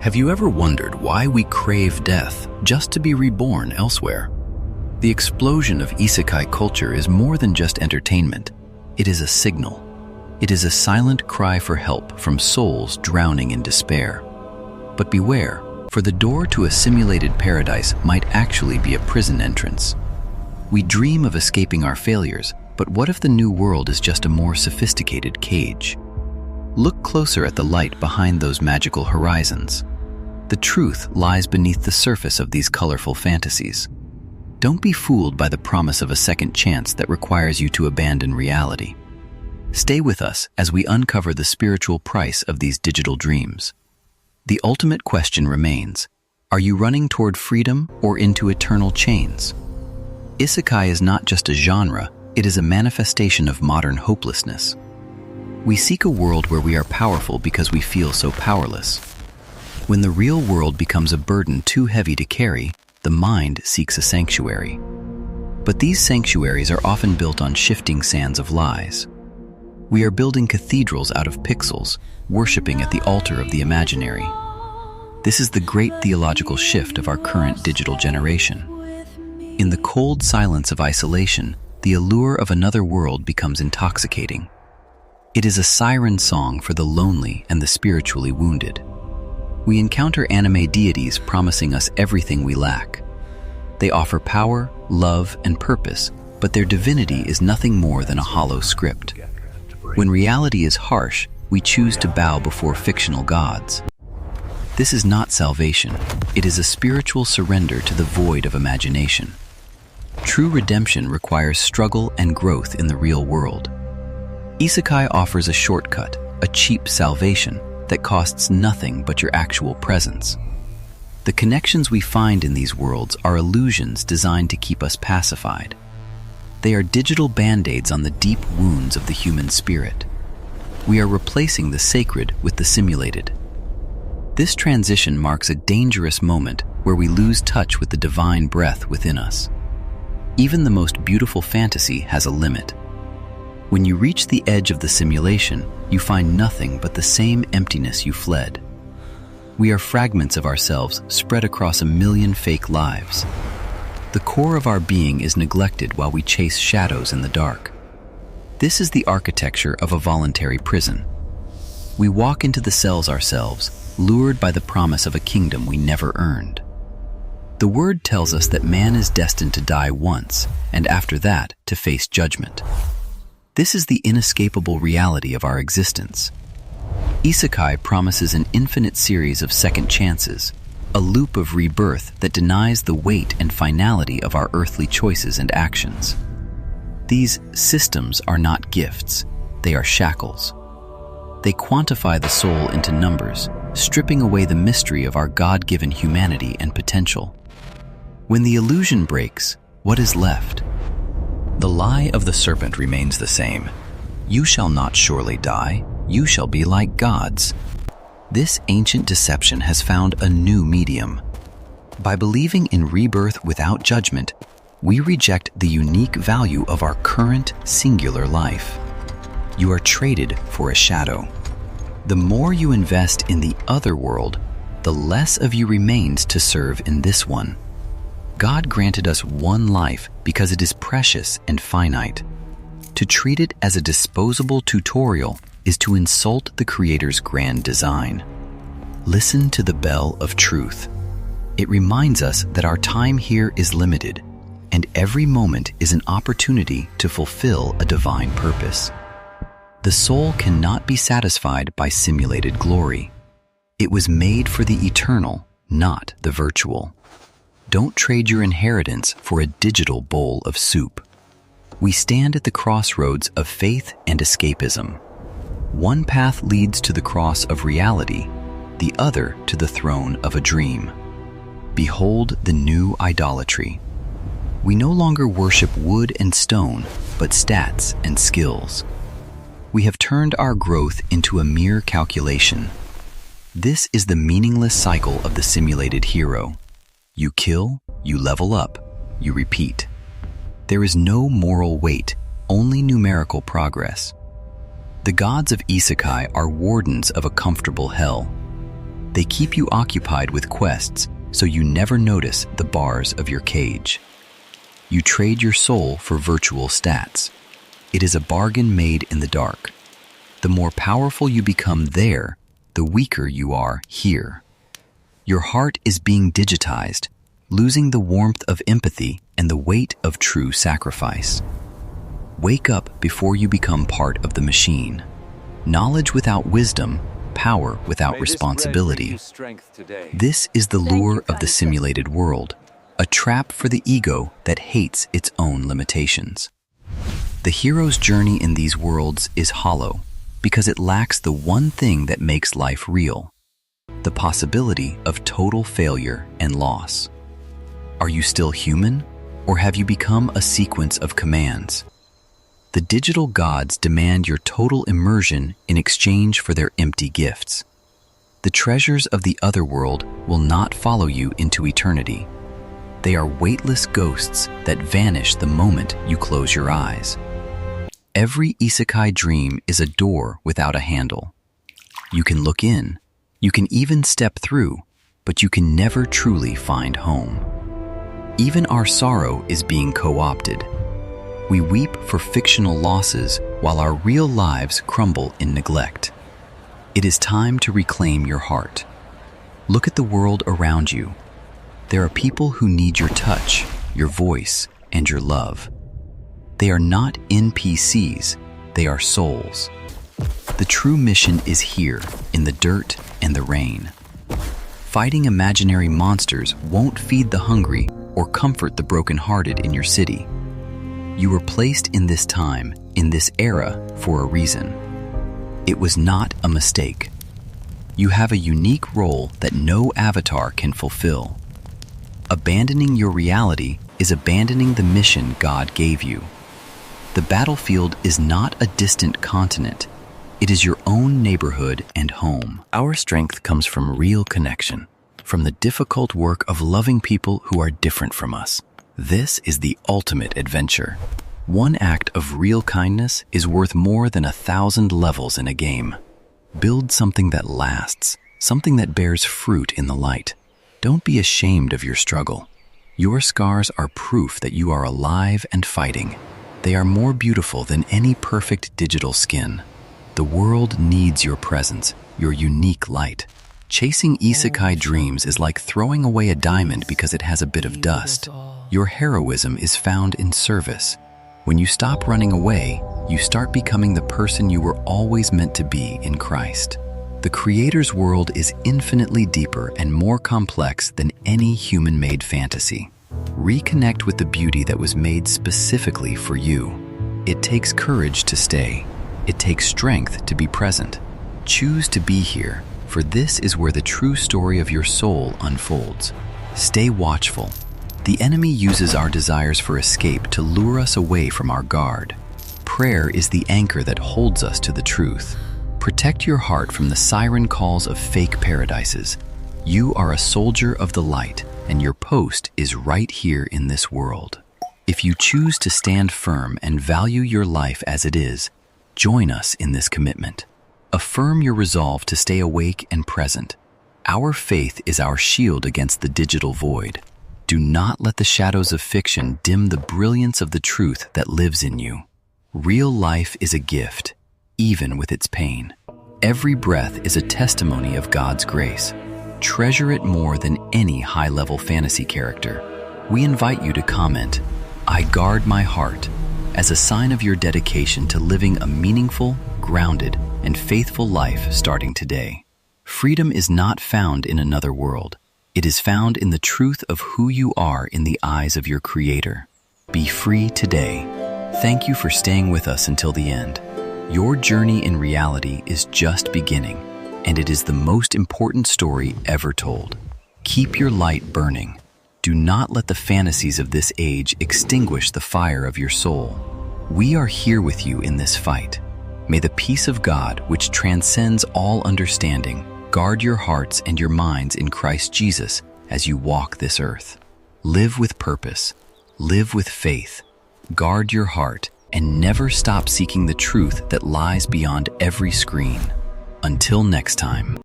Have you ever wondered why we crave death just to be reborn elsewhere? The explosion of Isekai culture is more than just entertainment. It is a signal. It is a silent cry for help from souls drowning in despair. But beware, for the door to a simulated paradise might actually be a prison entrance. We dream of escaping our failures, but what if the new world is just a more sophisticated cage? Look closer at the light behind those magical horizons. The truth lies beneath the surface of these colorful fantasies. Don't be fooled by the promise of a second chance that requires you to abandon reality. Stay with us as we uncover the spiritual price of these digital dreams. The ultimate question remains, are you running toward freedom or into eternal chains? Isekai is not just a genre, it is a manifestation of modern hopelessness. We seek a world where we are powerful because we feel so powerless. When the real world becomes a burden too heavy to carry, the mind seeks a sanctuary. But these sanctuaries are often built on shifting sands of lies. We are building cathedrals out of pixels, worshiping at the altar of the imaginary. This is the great theological shift of our current digital generation. In the cold silence of isolation, the allure of another world becomes intoxicating. It is a siren song for the lonely and the spiritually wounded. We encounter anime deities promising us everything we lack. They offer power, love, and purpose, but their divinity is nothing more than a hollow script. When reality is harsh, we choose to bow before fictional gods. This is not salvation. It is a spiritual surrender to the void of imagination. True redemption requires struggle and growth in the real world. Isekai offers a shortcut, a cheap salvation, that costs nothing but your actual presence. The connections we find in these worlds are illusions designed to keep us pacified. They are digital band-aids on the deep wounds of the human spirit. We are replacing the sacred with the simulated. This transition marks a dangerous moment where we lose touch with the divine breath within us. Even the most beautiful fantasy has a limit. When you reach the edge of the simulation, you find nothing but the same emptiness you fled. We are fragments of ourselves spread across a million fake lives. The core of our being is neglected while we chase shadows in the dark. This is the architecture of a voluntary prison. We walk into the cells ourselves, lured by the promise of a kingdom we never earned. The word tells us that man is destined to die once, and after that, to face judgment. This is the inescapable reality of our existence. Isekai promises an infinite series of second chances, a loop of rebirth that denies the weight and finality of our earthly choices and actions. These systems are not gifts, they are shackles. They quantify the soul into numbers, stripping away the mystery of our God-given humanity and potential. When the illusion breaks, what is left? The lie of the serpent remains the same. You shall not surely die, you shall be like gods. This ancient deception has found a new medium. By believing in rebirth without judgment, we reject the unique value of our current singular life. You are traded for a shadow. The more you invest in the other world, the less of you remains to serve in this one. God granted us one life because it is precious and finite. To treat it as a disposable tutorial is to insult the Creator's grand design. Listen to the bell of truth. It reminds us that our time here is limited, and every moment is an opportunity to fulfill a divine purpose. The soul cannot be satisfied by simulated glory. It was made for the eternal, not the virtual. Don't trade your inheritance for a digital bowl of soup. We stand at the crossroads of faith and escapism. One path leads to the cross of reality, the other to the throne of a dream. Behold the new idolatry. We no longer worship wood and stone, but stats and skills. We have turned our growth into a mere calculation. This is the meaningless cycle of the simulated hero. You kill, you level up, you repeat. There is no moral weight, only numerical progress. The gods of Isekai are wardens of a comfortable hell. They keep you occupied with quests so you never notice the bars of your cage. You trade your soul for virtual stats. It is a bargain made in the dark. The more powerful you become there, the weaker you are here. Your heart is being digitized, losing the warmth of empathy and the weight of true sacrifice. Wake up before you become part of the machine. Knowledge without wisdom, power without responsibility. This is the lure of the simulated world, a trap for the ego that hates its own limitations. The hero's journey in these worlds is hollow because it lacks the one thing that makes life real: the possibility of total failure and loss. Are you still human, or have you become a sequence of commands? The digital gods demand your total immersion in exchange for their empty gifts. The treasures of the other world will not follow you into eternity. They are weightless ghosts that vanish the moment you close your eyes. Every isekai dream is a door without a handle. You can look in, you can even step through, but you can never truly find home. Even our sorrow is being co-opted. We weep for fictional losses while our real lives crumble in neglect. It is time to reclaim your heart. Look at the world around you. There are people who need your touch, your voice, and your love. They are not NPCs, they are souls. The true mission is here, in the dirt and the rain. Fighting imaginary monsters won't feed the hungry or comfort the brokenhearted in your city. You were placed in this time, in this era, for a reason. It was not a mistake. You have a unique role that no avatar can fulfill. Abandoning your reality is abandoning the mission God gave you. The battlefield is not a distant continent. It is your own neighborhood and home. Our strength comes from real connection, from the difficult work of loving people who are different from us. This is the ultimate adventure. One act of real kindness is worth more than 1,000 levels in a game. Build something that lasts, something that bears fruit in the light. Don't be ashamed of your struggle. Your scars are proof that you are alive and fighting. They are more beautiful than any perfect digital skin. The world needs your presence, your unique light. Chasing isekai dreams is like throwing away a diamond because it has a bit of dust. Your heroism is found in service. When you stop running away, you start becoming the person you were always meant to be in Christ. The Creator's world is infinitely deeper and more complex than any human-made fantasy. Reconnect with the beauty that was made specifically for you. It takes courage to stay. It takes strength to be present. Choose to be here, for this is where the true story of your soul unfolds. Stay watchful. The enemy uses our desires for escape to lure us away from our guard. Prayer is the anchor that holds us to the truth. Protect your heart from the siren calls of fake paradises. You are a soldier of the light, and your post is right here in this world. If you choose to stand firm and value your life as it is, join us in this commitment. Affirm your resolve to stay awake and present. Our faith is our shield against the digital void. Do not let the shadows of fiction dim the brilliance of the truth that lives in you. Real life is a gift, even with its pain. Every breath is a testimony of God's grace. Treasure it more than any high-level fantasy character. We invite you to comment, "I guard my heart," as a sign of your dedication to living a meaningful, grounded, and faithful life starting today. Freedom is not found in another world. It is found in the truth of who you are in the eyes of your Creator. Be free today. Thank you for staying with us until the end. Your journey in reality is just beginning, and it is the most important story ever told. Keep your light burning. Do not let the fantasies of this age extinguish the fire of your soul. We are here with you in this fight. May the peace of God, which transcends all understanding, guard your hearts and your minds in Christ Jesus as you walk this earth. Live with purpose, live with faith, guard your heart, and never stop seeking the truth that lies beyond every screen. Until next time.